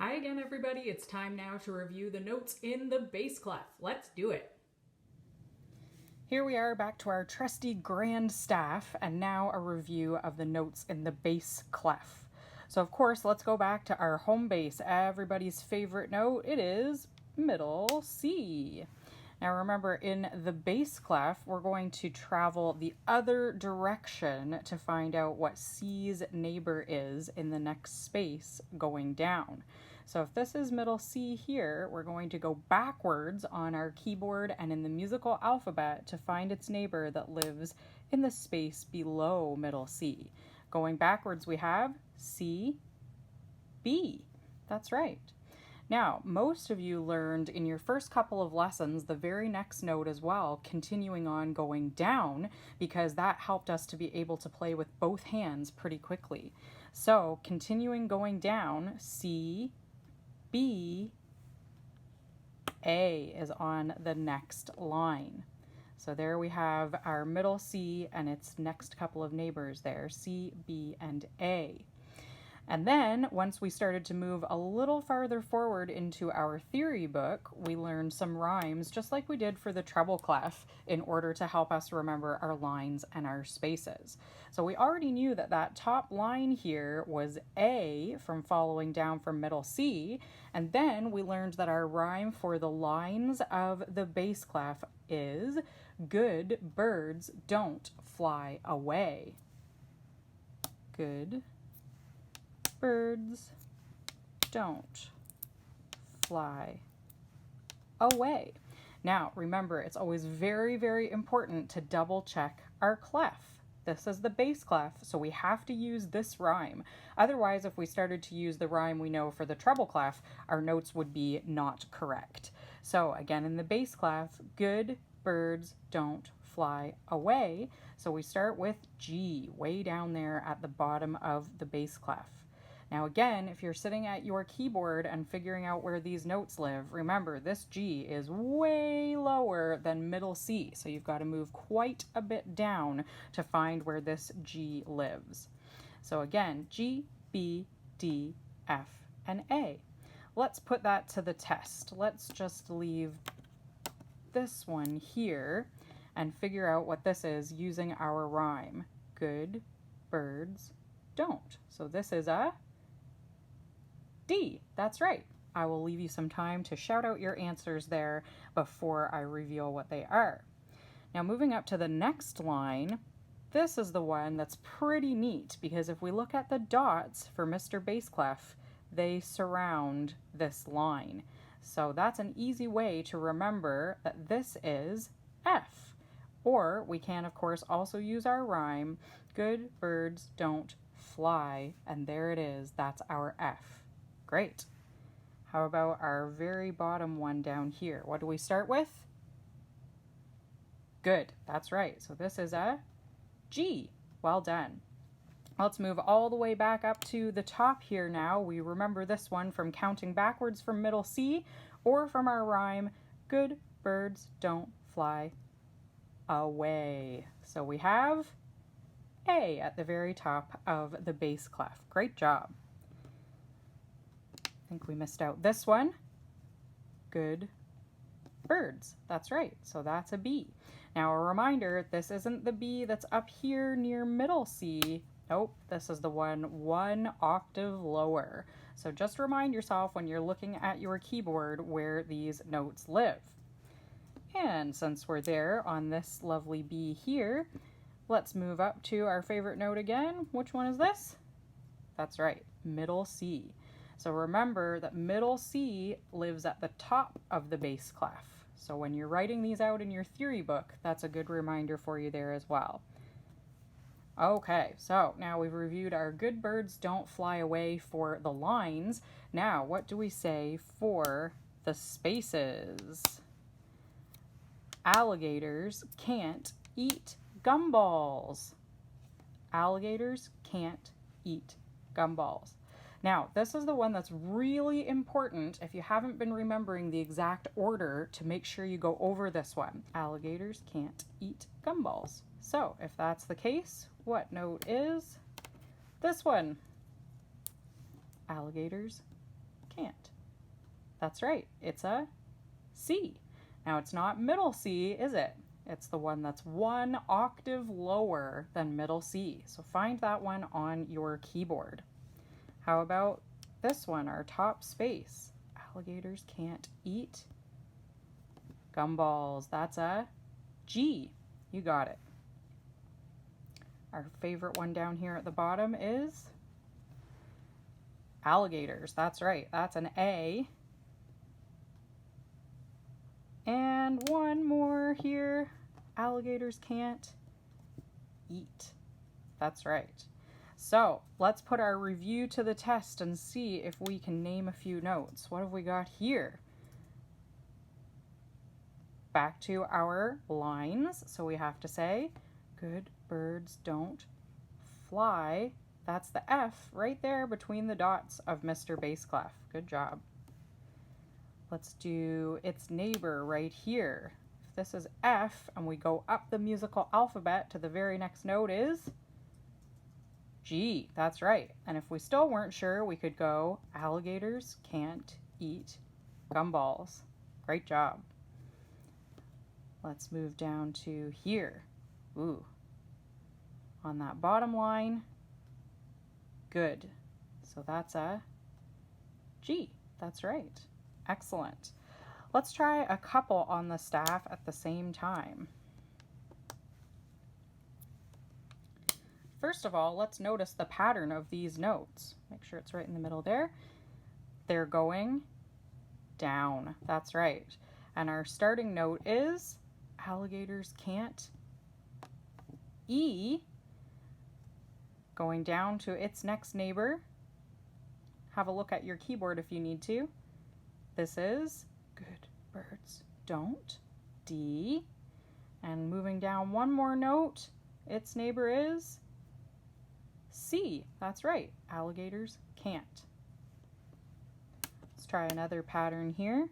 Hi again, everybody. It's time now to review the notes in the bass clef. Let's do it. Here we are back to our trusty grand staff, and now a review of the notes in the bass clef. So of course, let's go back to our home bass, everybody's favorite note. It is middle C. Now remember, in the bass clef, we're going to travel the other direction to find out what C's neighbor is in the next space going down. So if this is middle C here, we're going to go backwards on our keyboard and in the musical alphabet to find its neighbor that lives in the space below middle C. Going backwards, we have C, B. That's right. Now, most of you learned in your first couple of lessons the very next note as well, continuing on going down, because that helped us to be able to play with both hands pretty quickly. So, continuing going down, C, B, A is on the next line. So there we have our middle C and its next couple of neighbors there, C, B, and A. And then, once we started to move a little farther forward into our theory book, we learned some rhymes, just like we did for the treble clef, in order to help us remember our lines and our spaces. So we already knew that that top line here was A from following down from middle C, and then we learned that our rhyme for the lines of the bass clef is good birds don't fly away. Good birds don't fly away. Now, remember, it's always very, very important to double check our clef. This is the bass clef, so we have to use this rhyme. Otherwise, if we started to use the rhyme we know for the treble clef, our notes would be not correct. So again, in the bass clef, good birds don't fly away. So we start with G, way down there at the bottom of the bass clef. Now again, if you're sitting at your keyboard and figuring out where these notes live, remember this G is way lower than middle C, so you've got to move quite a bit down to find where this G lives. So again, G, B, D, F, and A. Let's put that to the test. Let's just leave this one here and figure out what this is using our rhyme. Good birds don't. So this is a D. That's right. I will leave you some time to shout out your answers there before I reveal what they are. Now moving up to the next line, this is the one that's pretty neat, because if we look at the dots for Mr. Bass Clef, they surround this line. So that's an easy way to remember that this is F. Or we can, of course, also use our rhyme, good birds don't fly, and there it is, that's our F. Great. How about our very bottom one down here? What do we start with? Good, that's right. So this is a G. Well done. Let's move all the way back up to the top here now. We remember this one from counting backwards from middle C, or from our rhyme, good birds don't fly away. So we have A at the very top of the bass clef. Great job. I think we missed out this one. Good birds. That's right. So that's a B. Now a reminder, this isn't the B that's up here near middle C. Nope, this is the one octave lower. So just remind yourself when you're looking at your keyboard where these notes live. And since we're there on this lovely B here, let's move up to our favorite note again. Which one is this? That's right, middle C. So remember that middle C lives at the top of the bass clef. So when you're writing these out in your theory book, that's a good reminder for you there as well. Okay, so now we've reviewed our good birds don't fly away for the lines. Now, what do we say for the spaces? Alligators can't eat gumballs. Alligators can't eat gumballs. Now, this is the one that's really important if you haven't been remembering the exact order to make sure you go over this one. Alligators can't eat gumballs. So, if that's the case, what note is this one? Alligators can't. That's right, it's a C. Now it's not middle C, is it? It's the one that's one octave lower than middle C. So find that one on your keyboard. How about this one, our top space? Alligators can't eat gumballs. That's a G. You got it. Our favorite one down here at the bottom is alligators. That's right. That's an A. And one more here. Alligators can't eat. That's right. So let's put our review to the test and see if we can name a few notes. What have we got here? Back to our lines. So we have to say, good birds don't fly. That's the F right there between the dots of Mr. Bass Clef. Good job. Let's do its neighbor right here. If this is F and we go up the musical alphabet to the very next note is G. That's right. And if we still weren't sure, we could go alligators can't eat gumballs. Great job. Let's move down to here. Ooh. On that bottom line, good. So that's a G. That's right. Excellent. Let's try a couple on the staff at the same time. First of all, let's notice the pattern of these notes. Make sure it's right in the middle there. They're going down. That's right. And our starting note is alligators can't E. Going down to its next neighbor. Have a look at your keyboard if you need to. This is good birds don't D. And moving down one more note, its neighbor is C. That's right, alligators can't. Let's try another pattern here.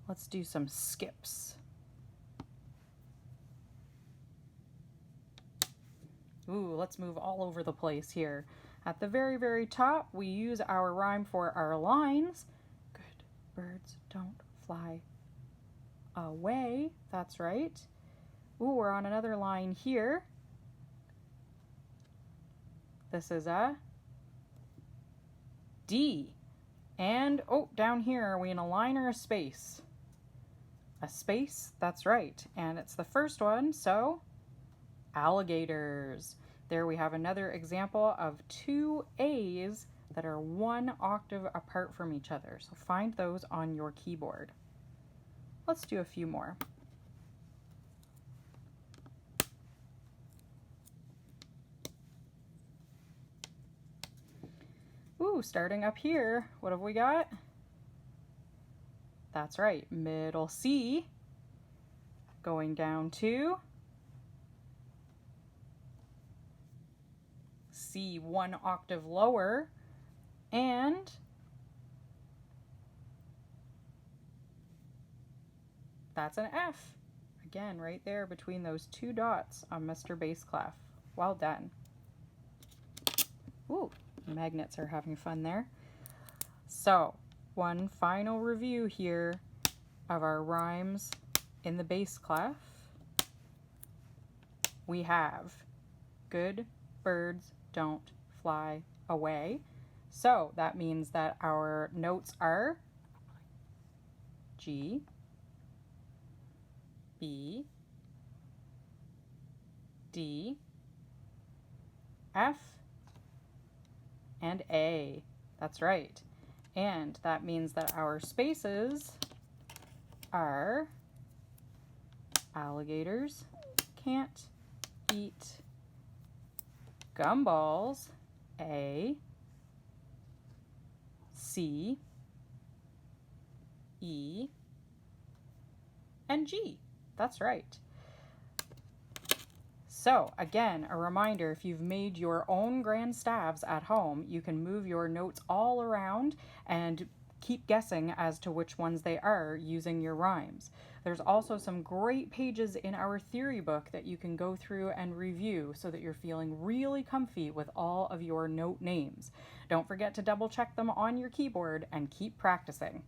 Let's do some skips. Ooh, let's move all over the place here. At the very, very top, we use our rhyme for our lines. Good birds don't fly away. That's right. Ooh, we're on another line here. This is a D. And, oh, down here, are we in a line or a space? A space, that's right. And it's the first one, so alligators. There we have another example of two A's that are one octave apart from each other. So find those on your keyboard. Let's do a few more. Ooh, starting up here, what have we got? That's right, middle C, going down to C one octave lower, and that's an F. Again, right there between those two dots on Mr. Bass Clef. Well done. Ooh, magnets are having fun there. So, one final review here of our rhymes in the bass clef. We have good birds don't fly away. So that means that our notes are G, B, D, F, and A. That's right. And that means that our spaces are alligators can't eat gumballs, A, C, E, and G. That's right. So again, a reminder, if you've made your own grand staves at home, you can move your notes all around and keep guessing as to which ones they are using your rhymes. There's also some great pages in our theory book that you can go through and review so that you're feeling really comfy with all of your note names. Don't forget to double check them on your keyboard and keep practicing.